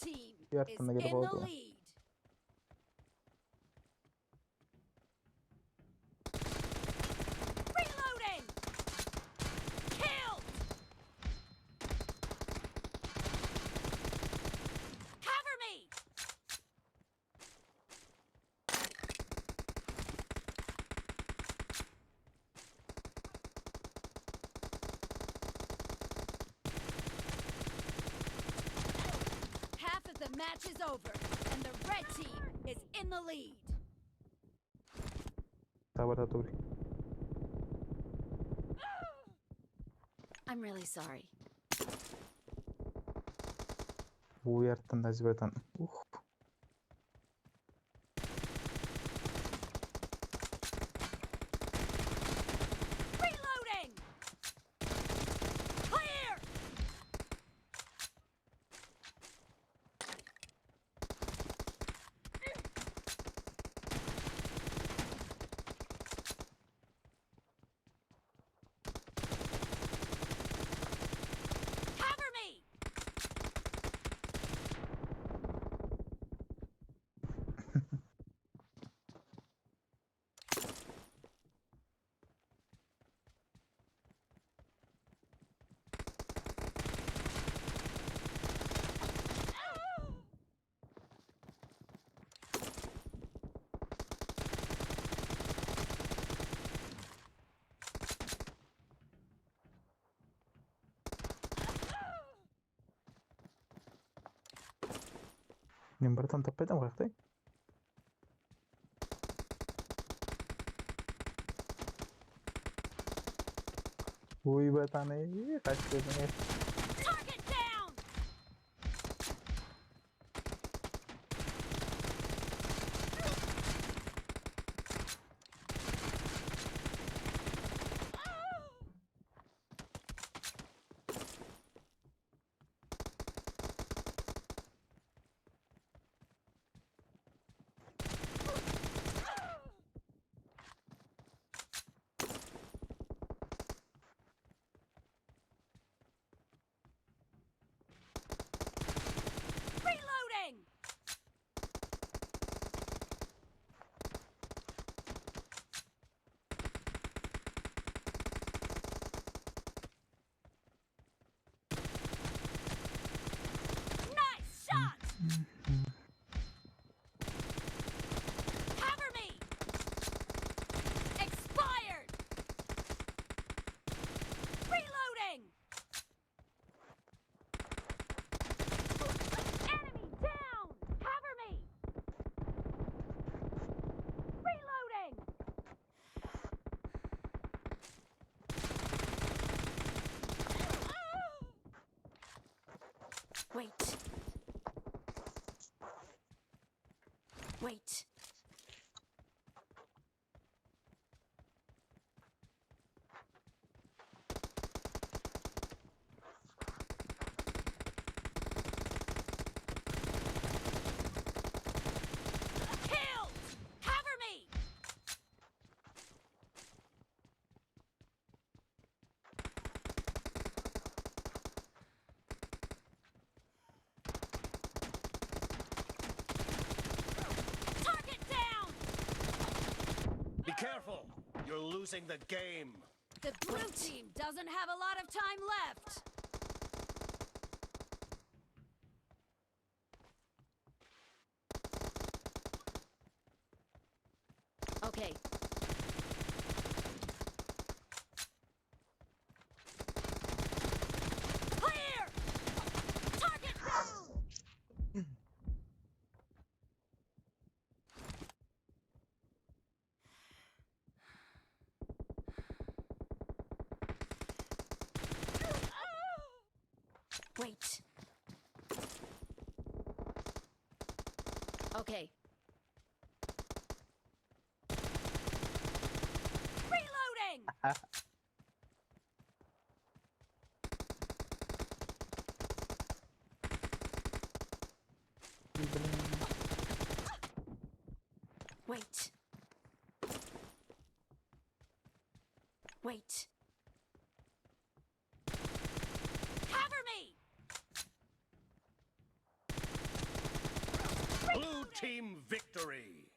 team Cierto, is me in the quiero lead. Reloading! Killed! Cover me! Half of the match is over, and the red team is in the lead. sabar Turi. I'm really sorry. Uyarttın da zibeten. Reloading! Clear! Cover me! Nimbaratan tapete mo kakte. Uy betane kaç gözüne. Target down! Reloading! Nice shot! Cover me! Expired! Reloading! Enemy down! Cover me! Reloading! Wait. Wait. Killed! Cover me! Target down! Be careful! You're losing the game. The blue team doesn't have a lot of time left. Okay. Clear! Target down! Wait. Okay. Reloading! Wait. Wait. Cover me! Team victory.